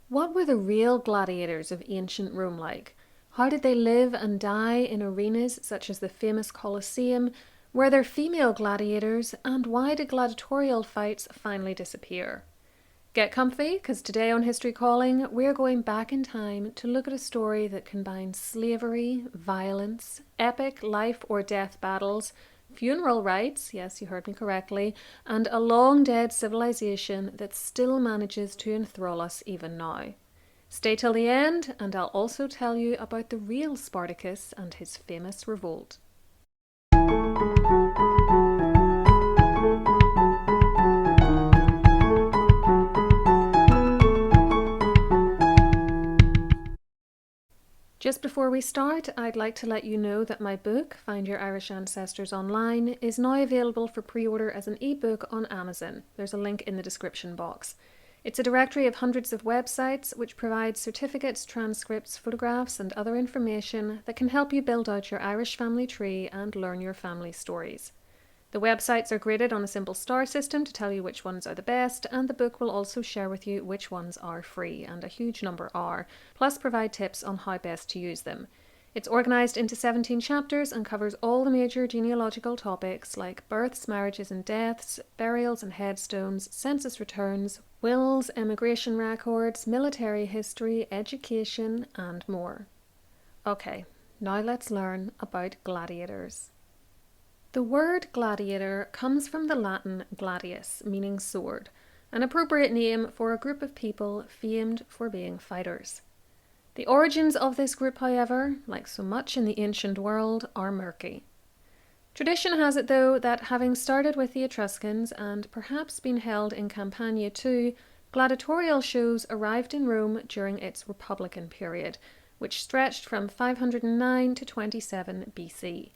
What were the real gladiators of ancient Rome like? How did they live and die in arenas such as the famous Colosseum? Were there female gladiators? And why did gladiatorial fights finally disappear? Get comfy, because today on History Calling, we're going back in time to look at a story that combines slavery, violence, epic life or death battles, funeral rites, yes, you heard me correctly, and a long-dead civilization that still manages to enthrall us even now. Stay till the end, and I'll also tell you about the real Spartacus and his famous revolt. Just before we start, I'd like to let you know that my book, Find Your Irish Ancestors Online, is now available for pre-order as an ebook on Amazon. There's a link in the description box. It's a directory of hundreds of websites which provides certificates, transcripts, photographs and other information that can help you build out your Irish family tree and learn your family stories. The websites are graded on a simple star system to tell you which ones are the best, and the book will also share with you which ones are free, and a huge number are, plus provide tips on how best to use them. It's organised into 17 chapters and covers all the major genealogical topics like births, marriages and deaths, burials and headstones, census returns, wills, emigration records, military history, education and more. Okay, now let's learn about gladiators. The word gladiator comes from the Latin gladius, meaning sword, an appropriate name for a group of people famed for being fighters. The origins of this group, however, like so much in the ancient world, are murky. Tradition has it, though, that having started with the Etruscans and perhaps been held in Campania too, gladiatorial shows arrived in Rome during its Republican period, which stretched from 509 to 27 BC.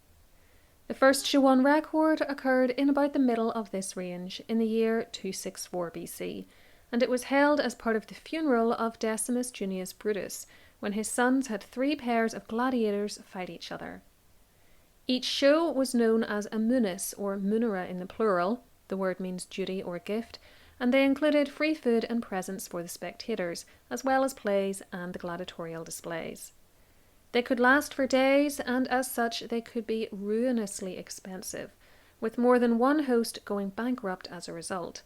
The first show on record occurred in about the middle of this range, in the year 264 BC, and it was held as part of the funeral of Decimus Junius Brutus, when his sons had 3 pairs of gladiators fight each other. Each show was known as a munus, or munera in the plural, the word means duty or gift, and they included free food and presents for the spectators, as well as plays and the gladiatorial displays. They could last for days, and as such they could be ruinously expensive, with more than one host going bankrupt as a result.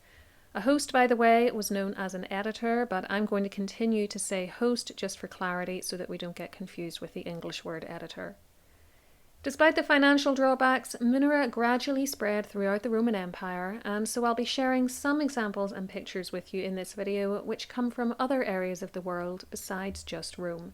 A host, by the way, was known as an editor, but I'm going to continue to say host just for clarity so that we don't get confused with the English word editor. Despite the financial drawbacks, munera gradually spread throughout the Roman Empire, and so I'll be sharing some examples and pictures with you in this video which come from other areas of the world besides just Rome.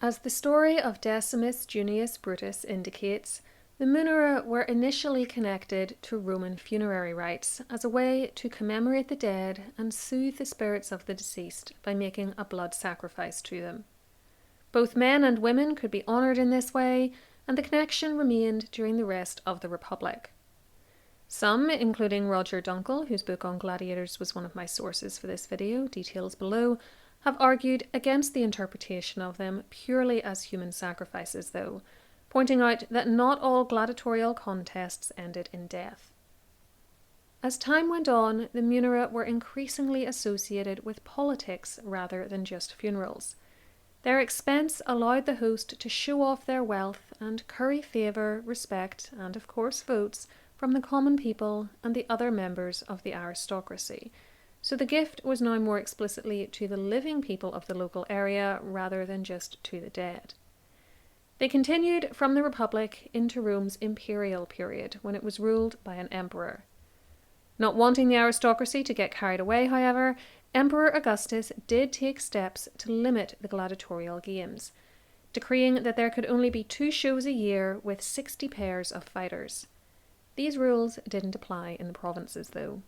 As the story of Decimus Junius Brutus indicates, the munera were initially connected to Roman funerary rites as a way to commemorate the dead and soothe the spirits of the deceased by making a blood sacrifice to them. Both men and women could be honoured in this way, and the connection remained during the rest of the Republic. Some, including Roger Dunkel, whose book on gladiators was one of my sources for this video, details below, have argued against the interpretation of them purely as human sacrifices though, pointing out that not all gladiatorial contests ended in death. As time went on, the munera were increasingly associated with politics rather than just funerals. Their expense allowed the host to show off their wealth and curry favour, respect and of course votes from the common people and the other members of the aristocracy. So the gift was now more explicitly to the living people of the local area rather than just to the dead. They continued from the Republic into Rome's imperial period, when it was ruled by an emperor. Not wanting the aristocracy to get carried away, however, Emperor Augustus did take steps to limit the gladiatorial games, decreeing that there could only be 2 shows a year with 60 pairs of fighters. These rules didn't apply in the provinces, though.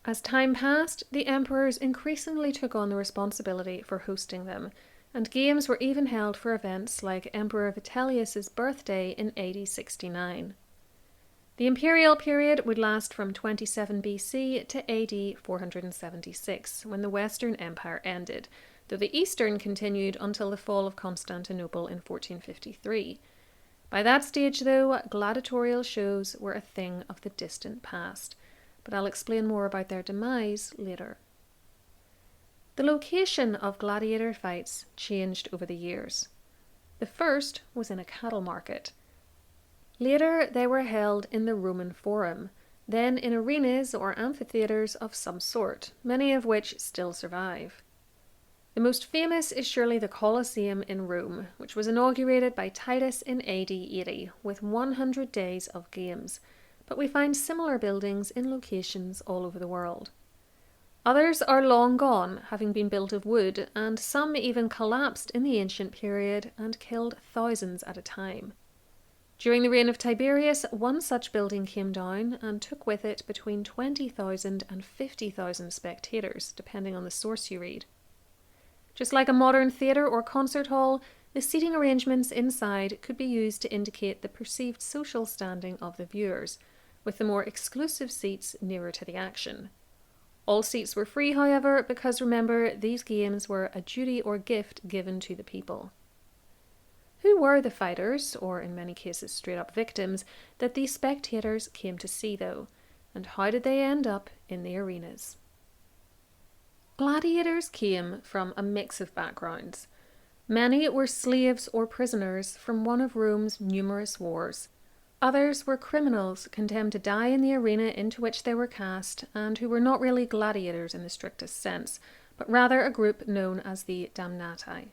As time passed, the emperors increasingly took on the responsibility for hosting them, and games were even held for events like Emperor Vitellius's birthday in AD 69. The imperial period would last from 27 BC to AD 476, when the Western Empire ended, though the Eastern continued until the fall of Constantinople in 1453. By that stage, though, gladiatorial shows were a thing of the distant past, but I'll explain more about their demise later. The location of gladiator fights changed over the years. The first was in a cattle market. Later, they were held in the Roman Forum, then in arenas or amphitheatres of some sort, many of which still survive. The most famous is surely the Colosseum in Rome, which was inaugurated by Titus in AD 80 with 100 days of games, but we find similar buildings in locations all over the world. Others are long gone, having been built of wood, and some even collapsed in the ancient period and killed thousands at a time. During the reign of Tiberius, one such building came down and took with it between 20,000 and 50,000 spectators, depending on the source you read. Just like a modern theatre or concert hall, the seating arrangements inside could be used to indicate the perceived social standing of the viewers, with the more exclusive seats nearer to the action. All seats were free, however, because remember, these games were a duty or gift given to the people. Who were the fighters, or in many cases straight up victims, that these spectators came to see though, and how did they end up in the arenas? Gladiators came from a mix of backgrounds. Many were slaves or prisoners from one of Rome's numerous wars. Others were criminals condemned to die in the arena into which they were cast, and who were not really gladiators in the strictest sense, but rather a group known as the damnati.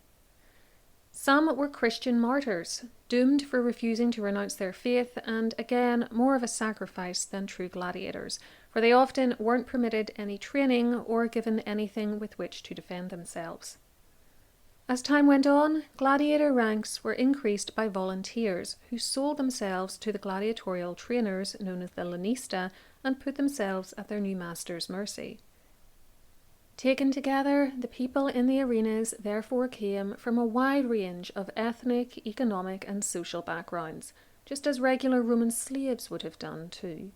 Some were Christian martyrs, doomed for refusing to renounce their faith, and again, more of a sacrifice than true gladiators, for they often weren't permitted any training or given anything with which to defend themselves. As time went on, gladiator ranks were increased by volunteers who sold themselves to the gladiatorial trainers known as the lanista and put themselves at their new master's mercy. Taken together, the people in the arenas therefore came from a wide range of ethnic, economic and social backgrounds, just as regular Roman slaves would have done too.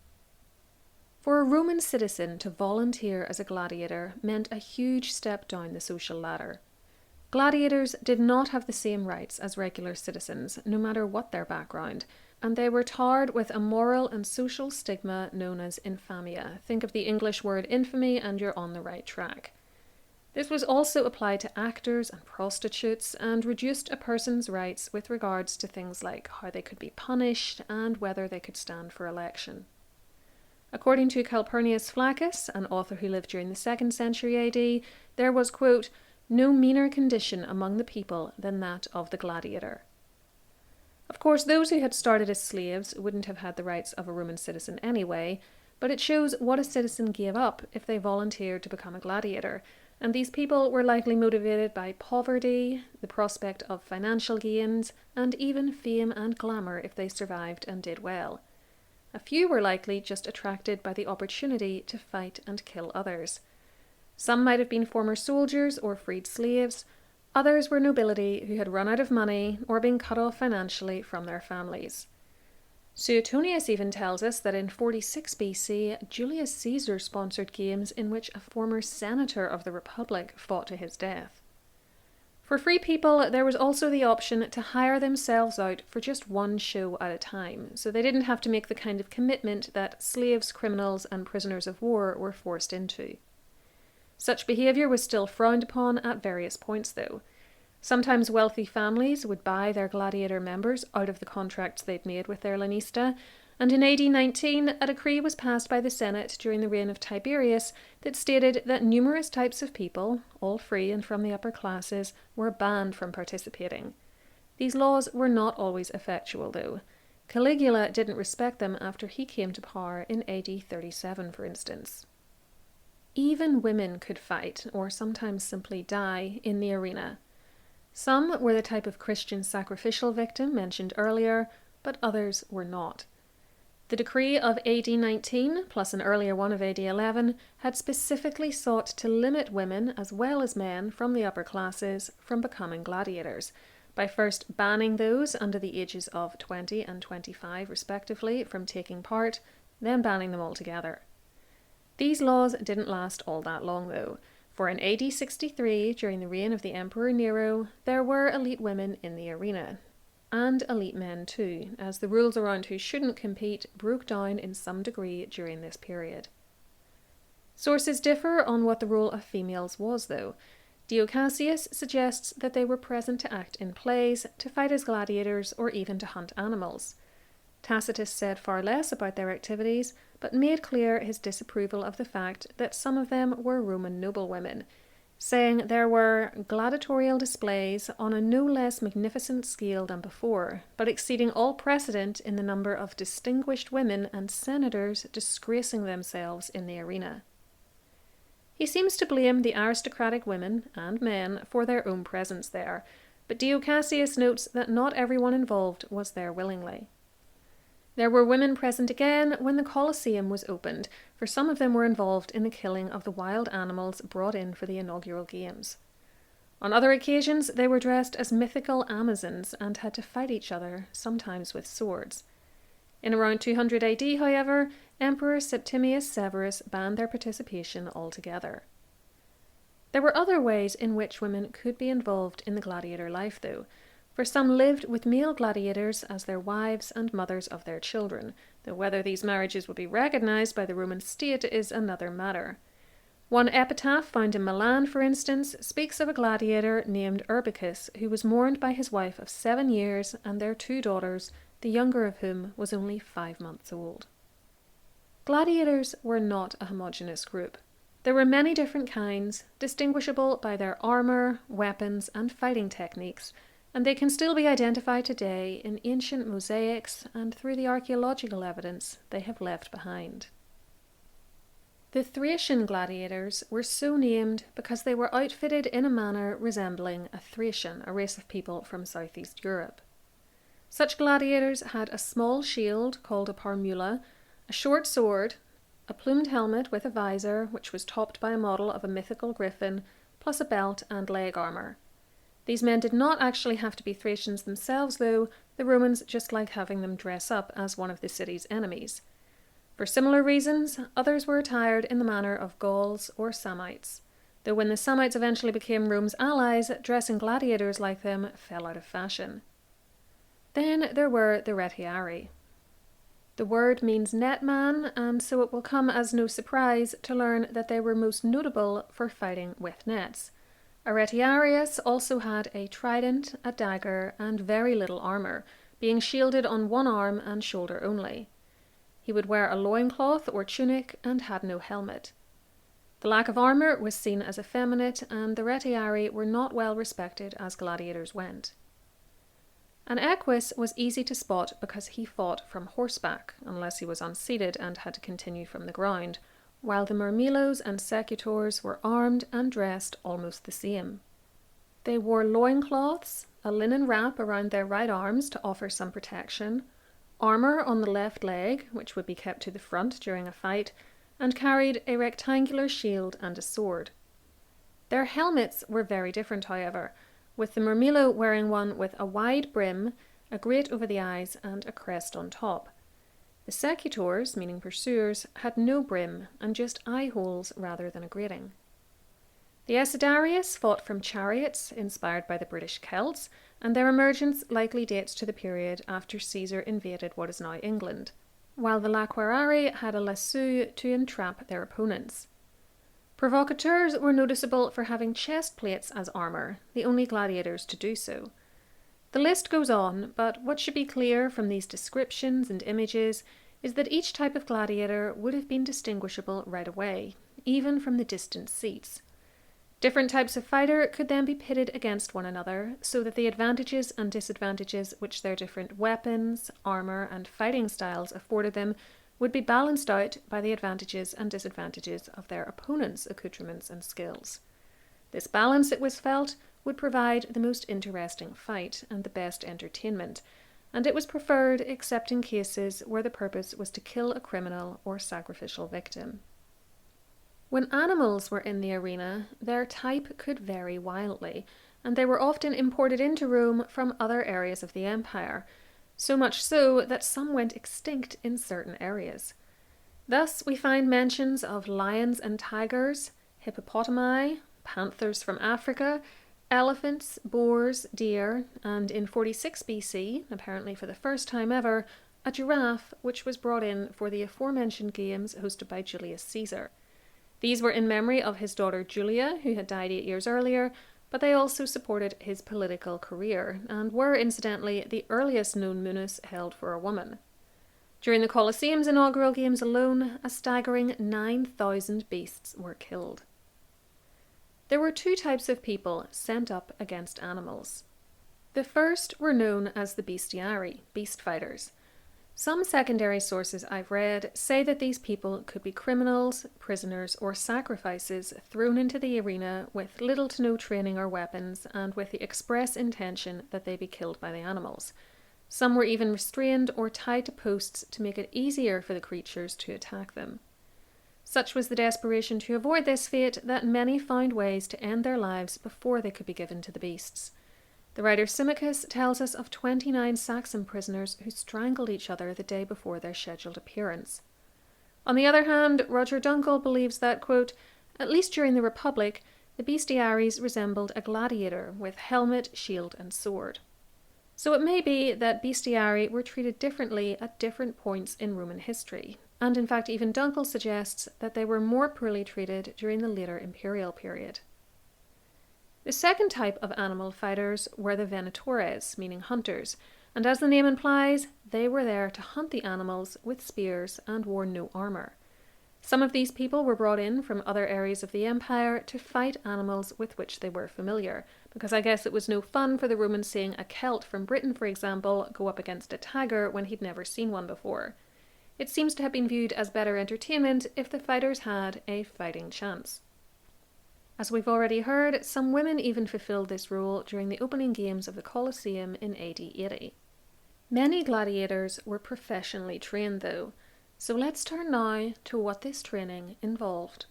For a Roman citizen to volunteer as a gladiator meant a huge step down the social ladder. Gladiators did not have the same rights as regular citizens, no matter what their background, and they were tarred with a moral and social stigma known as infamia. Think of the English word infamy and you're on the right track. This was also applied to actors and prostitutes and reduced a person's rights with regards to things like how they could be punished and whether they could stand for election. According to Calpurnius Flaccus, an author who lived during the 2nd century AD, there was, quote, no meaner condition among the people than that of the gladiator. Of course, those who had started as slaves wouldn't have had the rights of a Roman citizen anyway, but it shows what a citizen gave up if they volunteered to become a gladiator, and these people were likely motivated by poverty, the prospect of financial gains, and even fame and glamour if they survived and did well. A few were likely just attracted by the opportunity to fight and kill others. Some might have been former soldiers or freed slaves. Others were nobility who had run out of money or been cut off financially from their families. Suetonius even tells us that in 46 BC, Julius Caesar sponsored games in which a former senator of the Republic fought to his death. For free people, there was also the option to hire themselves out for just one show at a time, so they didn't have to make the kind of commitment that slaves, criminals, and prisoners of war were forced into. Such behaviour was still frowned upon at various points, though. Sometimes wealthy families would buy their gladiator members out of the contracts they'd made with their lanista, and in AD 19 a decree was passed by the Senate during the reign of Tiberius that stated that numerous types of people, all free and from the upper classes, were banned from participating. These laws were not always effectual, though. Caligula didn't respect them after he came to power in AD 37, for instance. Even women could fight, or sometimes simply die, in the arena. Some were the type of Christian sacrificial victim mentioned earlier, but others were not. The decree of AD 19, plus an earlier one of AD 11, had specifically sought to limit women as well as men from the upper classes from becoming gladiators, by first banning those under the ages of 20 and 25 respectively from taking part, then banning them altogether. These laws didn't last all that long though, for in AD 63, during the reign of the Emperor Nero, there were elite women in the arena. And elite men too, as the rules around who shouldn't compete broke down in some degree during this period. Sources differ on what the role of females was though. Dio Cassius suggests that they were present to act in plays, to fight as gladiators, or even to hunt animals. Tacitus said far less about their activities, but made clear his disapproval of the fact that some of them were Roman noblewomen, saying there were gladiatorial displays on a no less magnificent scale than before, but exceeding all precedent in the number of distinguished women and senators disgracing themselves in the arena. He seems to blame the aristocratic women and men for their own presence there, but Dio Cassius notes that not everyone involved was there willingly. There were women present again when the Colosseum was opened, for some of them were involved in the killing of the wild animals brought in for the inaugural games. On other occasions, they were dressed as mythical Amazons and had to fight each other, sometimes with swords. In around 200 AD, however, Emperor Septimius Severus banned their participation altogether. There were other ways in which women could be involved in the gladiator life, though, for some lived with male gladiators as their wives and mothers of their children, though whether these marriages would be recognised by the Roman state is another matter. One epitaph found in Milan, for instance, speaks of a gladiator named Urbicus, who was mourned by his wife of 7 years and their 2 daughters, the younger of whom was only 5 months old. Gladiators were not a homogeneous group. There were many different kinds, distinguishable by their armour, weapons, and fighting techniques, and they can still be identified today in ancient mosaics and through the archaeological evidence they have left behind. The Thracian gladiators were so named because they were outfitted in a manner resembling a Thracian, a race of people from southeast Europe. Such gladiators had a small shield called a parmula, a short sword, a plumed helmet with a visor which was topped by a model of a mythical griffin, plus a belt and leg armour. These men did not actually have to be Thracians themselves, though. The Romans just liked having them dress up as one of the city's enemies. For similar reasons, others were attired in the manner of Gauls or Samnites, though when the Samnites eventually became Rome's allies, dressing gladiators like them fell out of fashion. Then there were the retiari. The word means netman, and so it will come as no surprise to learn that they were most notable for fighting with nets. A retiarius also had a trident, a dagger, and very little armour, being shielded on one arm and shoulder only. He would wear a loincloth or tunic and had no helmet. The lack of armour was seen as effeminate, and the retiari were not well respected as gladiators went. An equus was easy to spot because he fought from horseback, unless he was unseated and had to continue from the ground, while the murmillos and secutors were armed and dressed almost the same. They wore loincloths, a linen wrap around their right arms to offer some protection, armour on the left leg, which would be kept to the front during a fight, and carried a rectangular shield and a sword. Their helmets were very different, however, with the murmillo wearing one with a wide brim, a grate over the eyes, and a crest on top. The secutors, meaning pursuers, had no brim and just eye holes rather than a grating. The Aesidarius fought from chariots inspired by the British Celts, and their emergence likely dates to the period after Caesar invaded what is now England, while the Laquarari had a lasso to entrap their opponents. Provocateurs were noticeable for having chest plates as armour, the only gladiators to do so. The list goes on, but what should be clear from these descriptions and images is that each type of gladiator would have been distinguishable right away, even from the distant seats. Different types of fighter could then be pitted against one another, so that the advantages and disadvantages which their different weapons, armour, and fighting styles afforded them would be balanced out by the advantages and disadvantages of their opponents' accoutrements and skills. This balance, it was felt, would provide the most interesting fight and the best entertainment, and it was preferred except in cases where the purpose was to kill a criminal or sacrificial victim. When animals were in the arena, their type could vary wildly, and they were often imported into Rome from other areas of the empire, so much so that some went extinct in certain areas. Thus we find mentions of lions and tigers, hippopotami, panthers from Africa, elephants, boars, deer, and in 46 BC, apparently for the first time ever, a giraffe which was brought in for the aforementioned games hosted by Julius Caesar. These were in memory of his daughter Julia, who had died 8 years earlier, but they also supported his political career, and were, incidentally, the earliest known munus held for a woman. During the Colosseum's inaugural games alone, a staggering 9,000 beasts were killed. There were two types of people sent up against animals. The first were known as the bestiari, beast fighters. Some secondary sources I've read say that these people could be criminals, prisoners, or sacrifices thrown into the arena with little to no training or weapons, and with the express intention that they be killed by the animals. Some were even restrained or tied to posts to make it easier for the creatures to attack them. Such was the desperation to avoid this fate that many found ways to end their lives before they could be given to the beasts. The writer Symmachus tells us of 29 Saxon prisoners who strangled each other the day before their scheduled appearance. On the other hand, Roger Dunkel believes that, quote, at least during the Republic, the bestiaries resembled a gladiator with helmet, shield, and sword. So it may be that bestiari were treated differently at different points in Roman history, and in fact even Dunkel suggests that they were more poorly treated during the later imperial period. The second type of animal fighters were the venatores, meaning hunters, and as the name implies, they were there to hunt the animals with spears and wore no armour. Some of these people were brought in from other areas of the empire to fight animals with which they were familiar, because I guess it was no fun for the Romans seeing a Celt from Britain, for example, go up against a tiger when he'd never seen one before. It seems to have been viewed as better entertainment if the fighters had a fighting chance. As we've already heard, some women even fulfilled this role during the opening games of the Colosseum in AD 80. Many gladiators were professionally trained though, so let's turn now to what this training involved.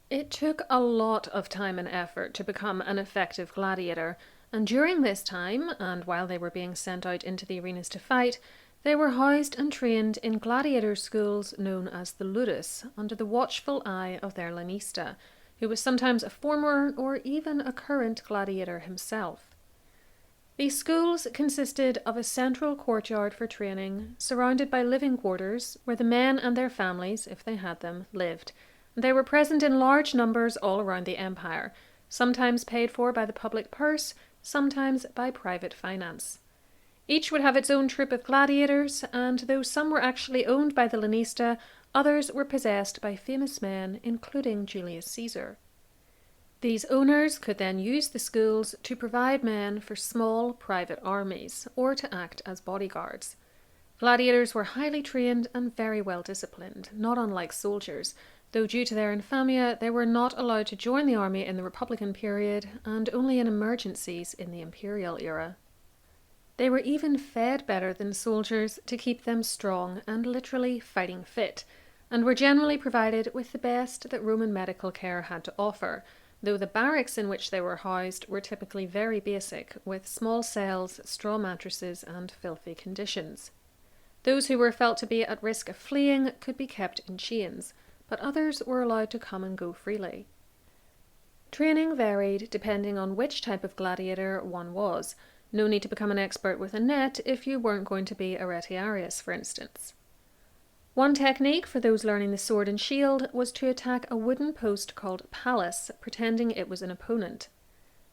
It took a lot of time and effort to become an effective gladiator, and during this time, and while they were being sent out into the arenas to fight, they were housed and trained in gladiator schools known as the ludus, under the watchful eye of their lanista, who was sometimes a former or even a current gladiator himself. These schools consisted of a central courtyard for training, surrounded by living quarters, where the men and their families, if they had them, lived. They were present in large numbers all around the empire, sometimes paid for by the public purse, sometimes by private finance. Each would have its own troop of gladiators, and though some were actually owned by the lanista, others were possessed by famous men, including Julius Caesar. These owners could then use the schools to provide men for small private armies, or to act as bodyguards. Gladiators were highly trained and very well disciplined, not unlike soldiers, though due to their infamia they were not allowed to join the army in the Republican period, and only in emergencies in the imperial era. They were even fed better than soldiers to keep them strong and literally fighting fit, and were generally provided with the best that Roman medical care had to offer, though the barracks in which they were housed were typically very basic, with small cells, straw mattresses, and filthy conditions. Those who were felt to be at risk of fleeing could be kept in chains, but others were allowed to come and go freely. Training varied depending on which type of gladiator one was. No need to become an expert with a net if you weren't going to be a retiarius, for instance. One technique for those learning the sword and shield was to attack a wooden post called palace, pretending it was an opponent.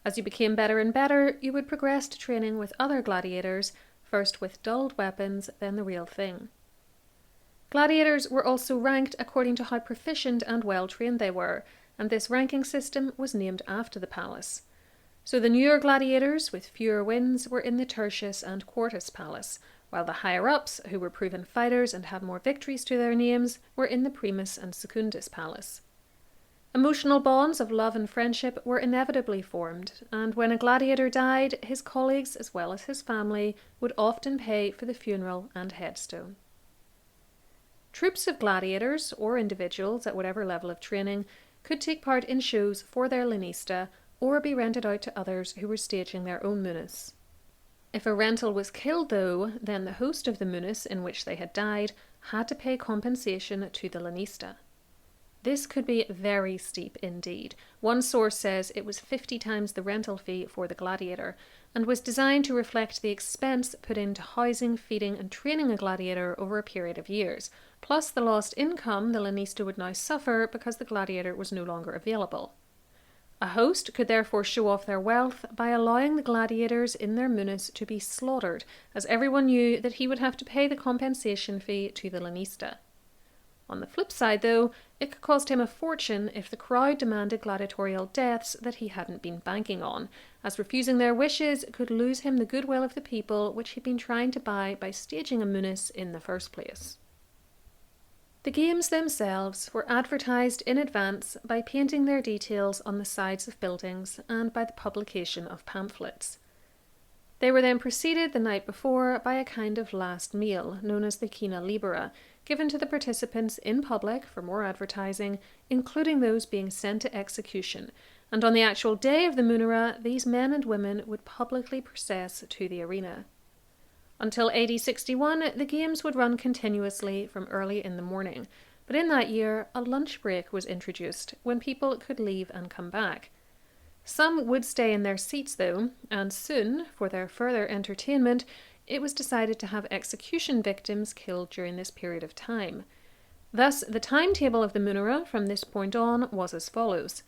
As you became better and better, you would progress to training with other gladiators, first with dulled weapons, then the real thing. Gladiators were also ranked according to how proficient and well-trained they were, and this ranking system was named after the palace. So the newer gladiators with fewer wins were in the tertius and quartus palace, while the higher-ups, who were proven fighters and had more victories to their names, were in the primus and secundus palace. Emotional bonds of love and friendship were inevitably formed, and when a gladiator died, his colleagues as well as his family would often pay for the funeral and headstone. Troops of gladiators, or individuals at whatever level of training, could take part in shows for their lanista, or be rented out to others who were staging their own munus. If a rental was killed though, then the host of the munus in which they had died had to pay compensation to the lanista. This could be very steep indeed. One source says it was 50 times the rental fee for the gladiator, and was designed to reflect the expense put into housing, feeding and training a gladiator over a period of years, plus the lost income the lanista would now suffer because the gladiator was no longer available. A host could therefore show off their wealth by allowing the gladiators in their munus to be slaughtered, as everyone knew that he would have to pay the compensation fee to the lanista. On the flip side, though, it could cost him a fortune if the crowd demanded gladiatorial deaths that he hadn't been banking on, as refusing their wishes could lose him the goodwill of the people which he'd been trying to buy by staging a munus in the first place. The games themselves were advertised in advance by painting their details on the sides of buildings and by the publication of pamphlets. They were then preceded the night before by a kind of last meal, known as the Cena Libera, given to the participants in public for more advertising, including those being sent to execution, and on the actual day of the munera, these men and women would publicly process to the arena. Until AD 61, the games would run continuously from early in the morning, but in that year, a lunch break was introduced when people could leave and come back. Some would stay in their seats though, and soon, for their further entertainment, it was decided to have execution victims killed during this period of time. Thus, the timetable of the munera from this point on was as follows.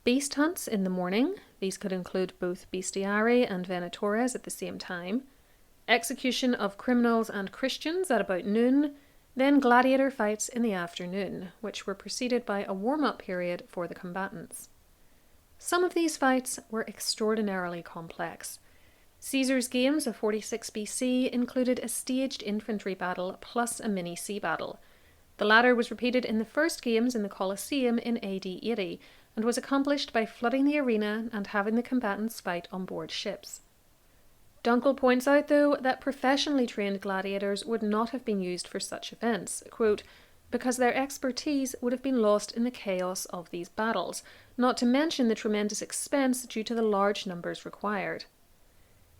Beast hunts in the morning, these could include both bestiarii and venatores at the same time. Execution of criminals and Christians at about noon, then gladiator fights in the afternoon, which were preceded by a warm-up period for the combatants. Some of these fights were extraordinarily complex. Caesar's games of 46 BC included a staged infantry battle plus a mini sea battle. The latter was repeated in the first games in the Colosseum in AD 80 and was accomplished by flooding the arena and having the combatants fight on board ships. Dunkel points out, though, that professionally trained gladiators would not have been used for such events, quote, because their expertise would have been lost in the chaos of these battles, not to mention the tremendous expense due to the large numbers required.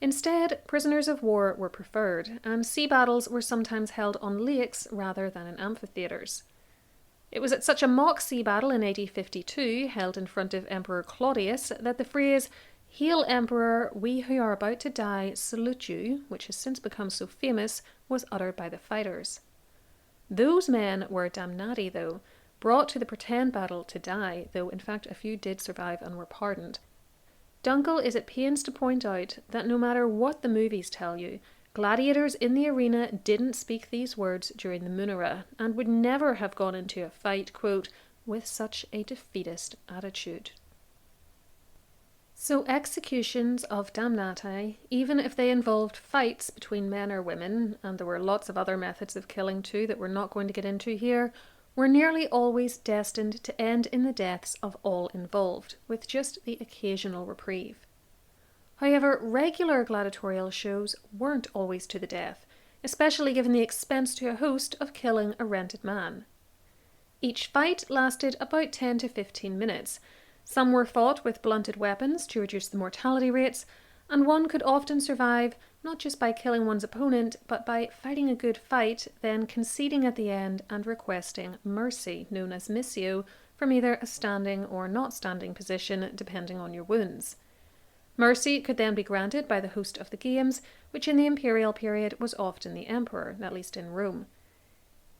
Instead, prisoners of war were preferred, and sea battles were sometimes held on lakes rather than in amphitheatres. It was at such a mock sea battle in AD 52, held in front of Emperor Claudius, that the phrase "Hail Emperor, we who are about to die salute you," which has since become so famous, was uttered by the fighters. Those men were damnati, though, brought to the pretend battle to die, though in fact a few did survive and were pardoned. Dunkel is at pains to point out that no matter what the movies tell you, gladiators in the arena didn't speak these words during the munera, and would never have gone into a fight, quote, with such a defeatist attitude. So executions of damnati, even if they involved fights between men or women, and there were lots of other methods of killing too that we're not going to get into here, were nearly always destined to end in the deaths of all involved, with just the occasional reprieve. However, regular gladiatorial shows weren't always to the death, especially given the expense to a host of killing a rented man. Each fight lasted about 10 to 15 minutes. Some were fought with blunted weapons to reduce the mortality rates, and one could often survive not just by killing one's opponent, but by fighting a good fight, then conceding at the end and requesting mercy, known as missio, from either a standing or not standing position, depending on your wounds. Mercy could then be granted by the host of the games, which in the imperial period was often the emperor, at least in Rome.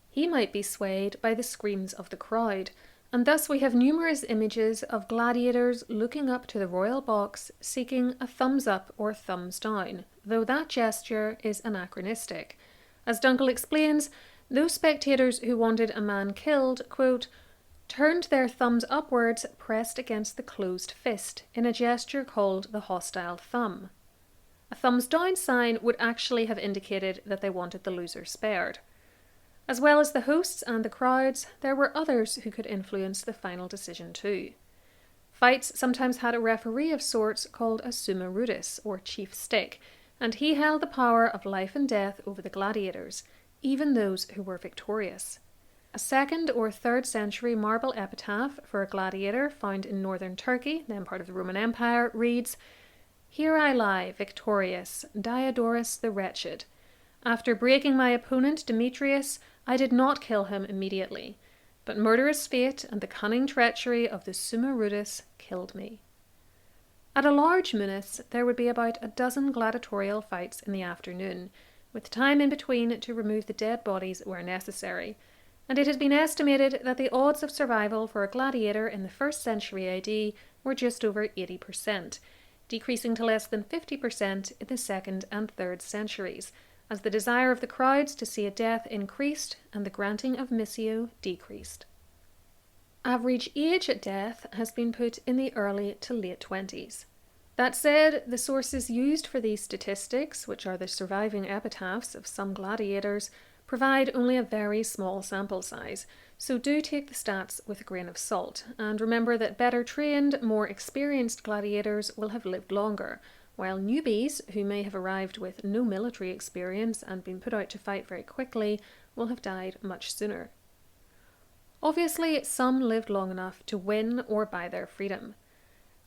He might be swayed by the screams of the crowd, and thus we have numerous images of gladiators looking up to the royal box seeking a thumbs up or thumbs down, though that gesture is anachronistic. As Dunkel explains, those spectators who wanted a man killed, quote, turned their thumbs upwards pressed against the closed fist in a gesture called the hostile thumb. A thumbs down sign would actually have indicated that they wanted the loser spared. As well as the hosts and the crowds, there were others who could influence the final decision too. Fights sometimes had a referee of sorts called a summa rudis, or chief stick, and he held the power of life and death over the gladiators, even those who were victorious. A 2nd or 3rd century marble epitaph for a gladiator found in northern Turkey, then part of the Roman Empire, reads, "Here I lie, victorious, Diodorus the wretched. After breaking my opponent Demetrius, I did not kill him immediately, but murderous fate and the cunning treachery of the summa rudis killed me." At a large munus, there would be about a dozen gladiatorial fights in the afternoon, with time in between to remove the dead bodies where necessary, and it has been estimated that the odds of survival for a gladiator in the 1st century AD were just over 80%, decreasing to less than 50% in the 2nd and 3rd centuries, as the desire of the crowds to see a death increased and the granting of missio decreased. Average age at death has been put in the early to late 20s. That said, the sources used for these statistics, which are the surviving epitaphs of some gladiators, provide only a very small sample size, so do take the stats with a grain of salt, and remember that better trained, more experienced gladiators will have lived longer, while newbies, who may have arrived with no military experience and been put out to fight very quickly, will have died much sooner. Obviously, some lived long enough to win or buy their freedom.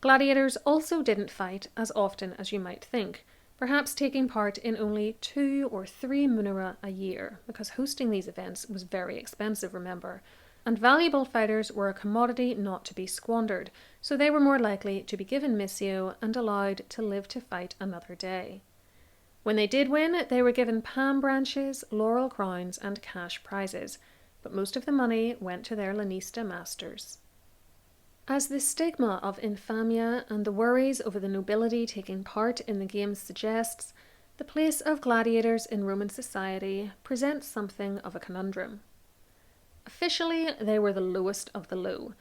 Gladiators also didn't fight as often as you might think, perhaps taking part in only 2 or 3 munera a year, because hosting these events was very expensive, remember, and valuable fighters were a commodity not to be squandered, so they were more likely to be given missio and allowed to live to fight another day. When they did win, they were given palm branches, laurel crowns, and cash prizes, but most of the money went to their lanista masters. As the stigma of infamia and the worries over the nobility taking part in the games suggests, the place of gladiators in Roman society presents something of a conundrum. Officially, they were the lowest of the low.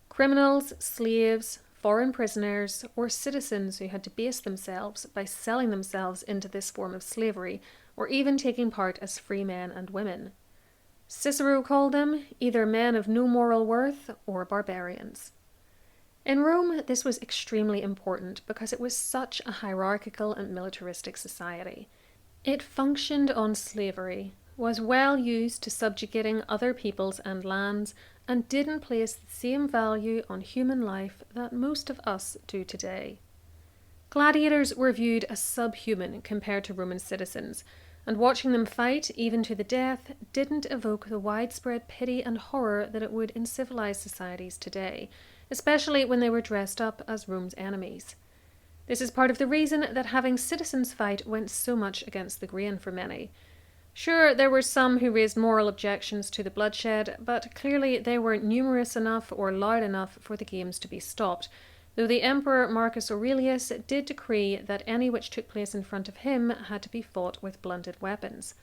Criminals, slaves, foreign prisoners, or citizens who had debased themselves by selling themselves into this form of slavery, or even taking part as free men and women. Cicero called them either men of no moral worth or barbarians. In Rome, this was extremely important because it was such a hierarchical and militaristic society. It functioned on slavery, was well used to subjugating other peoples and lands, and didn't place the same value on human life that most of us do today. Gladiators were viewed as subhuman compared to Roman citizens, and watching them fight, even to the death, didn't evoke the widespread pity and horror that it would in civilized societies today, especially when they were dressed up as Rome's enemies. This is part of the reason that having citizens fight went so much against the grain for many. Sure, there were some who raised moral objections to the bloodshed, but clearly they weren't numerous enough or loud enough for the games to be stopped, though the Emperor Marcus Aurelius did decree that any which took place in front of him had to be fought with blunted weapons.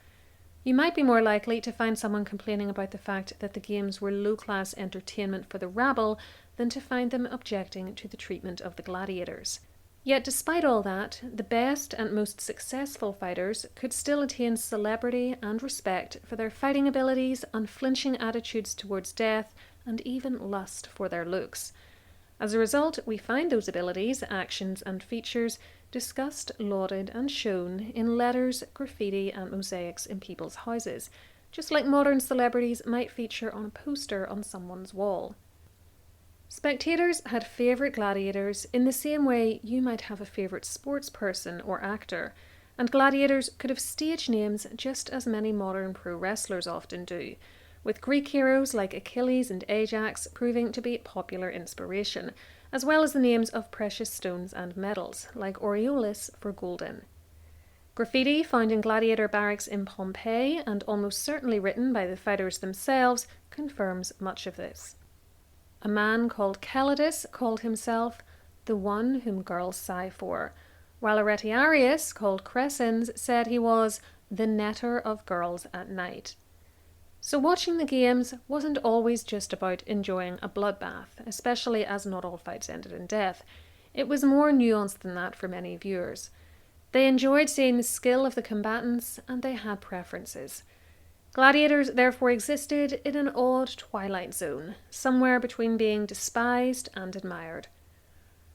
You might be more likely to find someone complaining about the fact that the games were low-class entertainment for the rabble than to find them objecting to the treatment of the gladiators. Yet despite all that, the best and most successful fighters could still attain celebrity and respect for their fighting abilities, unflinching attitudes towards death, and even lust for their looks. As a result, we find those abilities, actions, and features discussed, lauded, and shown in letters, graffiti, and mosaics in people's houses, just like modern celebrities might feature on a poster on someone's wall. Spectators had favourite gladiators in the same way you might have a favourite sports person or actor, and gladiators could have stage names just as many modern pro wrestlers often do, with Greek heroes like Achilles and Ajax proving to be popular inspiration, as well as the names of precious stones and metals, like aureolus for golden. Graffiti found in gladiator barracks in Pompeii, and almost certainly written by the fighters themselves, confirms much of this. A man called Calidus called himself the one whom girls sigh for, while a retiarius called Crescens said he was the netter of girls at night. So watching the games wasn't always just about enjoying a bloodbath, especially as not all fights ended in death. It was more nuanced than that for many viewers. They enjoyed seeing the skill of the combatants, and they had preferences. Gladiators therefore existed in an odd twilight zone, somewhere between being despised and admired.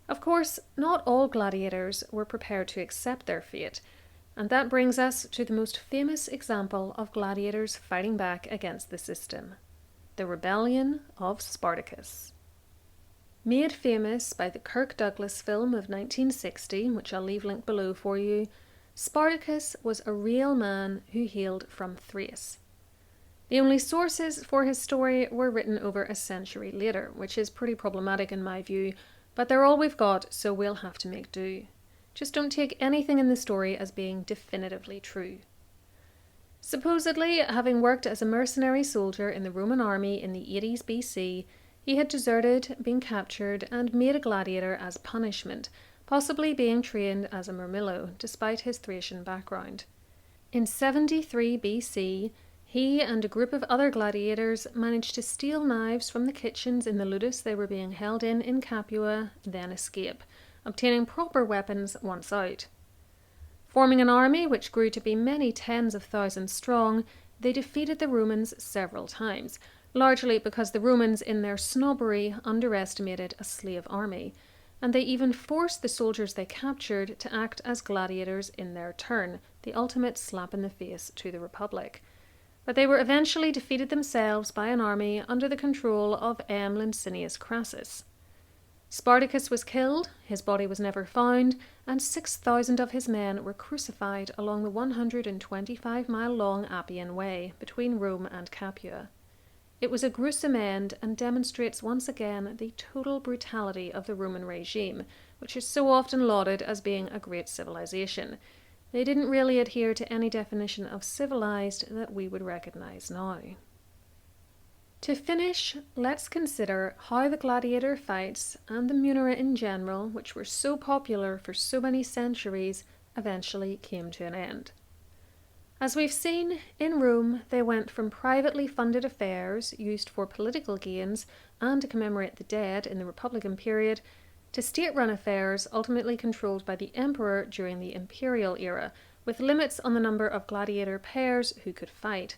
Of course, not all gladiators were prepared to accept their fate, and that brings us to the most famous example of gladiators fighting back against the system: the rebellion of Spartacus. Made famous by the Kirk Douglas film of 1960, which I'll leave linked below for you, Spartacus was a real man who hailed from Thrace. The only sources for his story were written over a century later, which is pretty problematic in my view, but they're all we've got, so we'll have to make do. Just don't take anything in the story as being definitively true. Supposedly, having worked as a mercenary soldier in the Roman army in the 80s BC, he had deserted, been captured, and made a gladiator as punishment, possibly being trained as a murmillo, despite his Thracian background. In 73 BC, he and a group of other gladiators managed to steal knives from the kitchens in the ludus they were being held in Capua, then escape, obtaining proper weapons once out. Forming an army which grew to be many tens of thousands strong, they defeated the Romans several times, largely because the Romans in their snobbery underestimated a slave army, and they even forced the soldiers they captured to act as gladiators in their turn, the ultimate slap in the face to the Republic. But they were eventually defeated themselves by an army under the control of M. Licinius Crassus. Spartacus was killed, his body was never found, and 6,000 of his men were crucified along the 125-mile-long Appian Way between Rome and Capua. It was a gruesome end and demonstrates once again the total brutality of the Roman regime, which is so often lauded as being a great civilization. They didn't really adhere to any definition of civilized that we would recognize now. To finish, let's consider how the gladiator fights and the munera in general, which were so popular for so many centuries, eventually came to an end. As we've seen, in Rome they went from privately funded affairs used for political gains and to commemorate the dead in the Republican period, to state-run affairs ultimately controlled by the emperor during the imperial era, with limits on the number of gladiator pairs who could fight.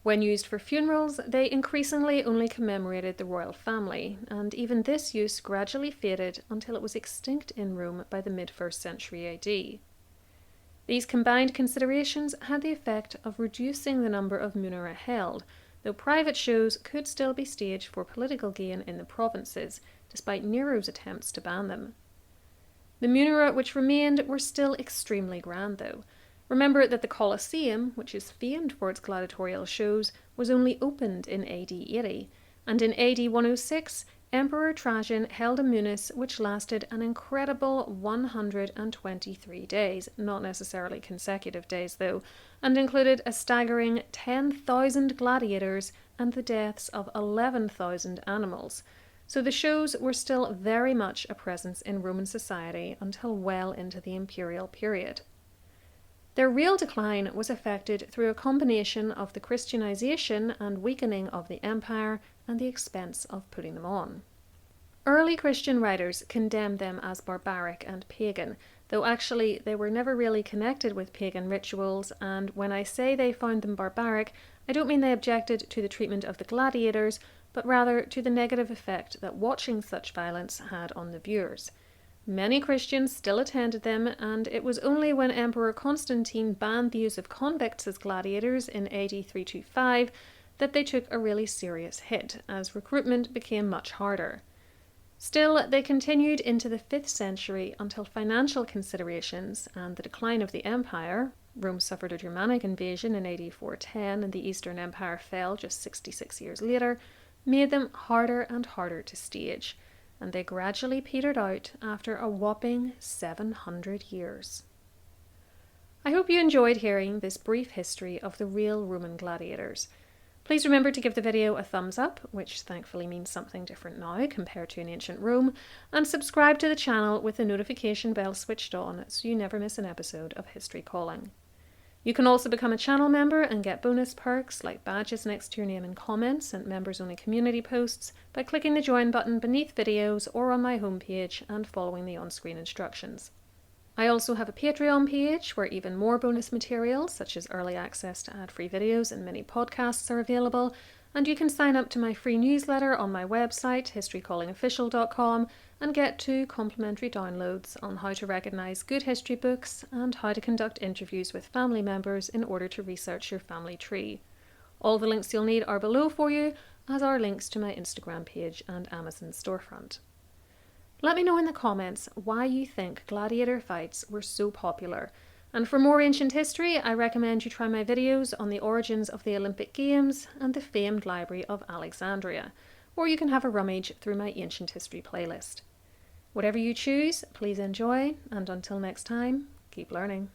When used for funerals, they increasingly only commemorated the royal family, and even this use gradually faded until it was extinct in Rome by the mid-1st century AD. These combined considerations had the effect of reducing the number of munera held, though private shows could still be staged for political gain in the provinces, despite Nero's attempts to ban them. The munera which remained were still extremely grand, though. Remember that the Colosseum, which is famed for its gladiatorial shows, was only opened in AD 80, and in AD 106, Emperor Trajan held a munus which lasted an incredible 123 days, not necessarily consecutive days though, and included a staggering 10,000 gladiators and the deaths of 11,000 animals. So the shows were still very much a presence in Roman society until well into the imperial period. Their real decline was effected through a combination of the Christianization and weakening of the empire and the expense of putting them on. Early Christian writers condemned them as barbaric and pagan, though actually they were never really connected with pagan rituals, and when I say they found them barbaric, I don't mean they objected to the treatment of the gladiators, but rather to the negative effect that watching such violence had on the viewers. Many Christians still attended them, and it was only when Emperor Constantine banned the use of convicts as gladiators in AD 325 that they took a really serious hit, as recruitment became much harder. Still, they continued into the 5th century until financial considerations and the decline of the empire — Rome suffered a Germanic invasion in AD 410 and the Eastern Empire fell just 66 years later — made them harder and harder to stage, and they gradually petered out after a whopping 700 years. I hope you enjoyed hearing this brief history of the real Roman gladiators. Please remember to give the video a thumbs up, which thankfully means something different now compared to in ancient Rome, and subscribe to the channel with the notification bell switched on so you never miss an episode of History Calling. You can also become a channel member and get bonus perks like badges next to your name in comments and members-only community posts by clicking the join button beneath videos or on my homepage and following the on-screen instructions. I also have a Patreon page where even more bonus materials such as early access to ad-free videos and mini podcasts are available, and you can sign up to my free newsletter on my website historycallingofficial.com and get 2 complimentary downloads on how to recognise good history books and how to conduct interviews with family members in order to research your family tree. All the links you'll need are below for you, as are links to my Instagram page and Amazon storefront. Let me know in the comments why you think gladiator fights were so popular, and for more ancient history I recommend you try my videos on the origins of the Olympic Games and the famed Library of Alexandria, or you can have a rummage through my ancient history playlist. Whatever you choose, please enjoy, and until next time, keep learning.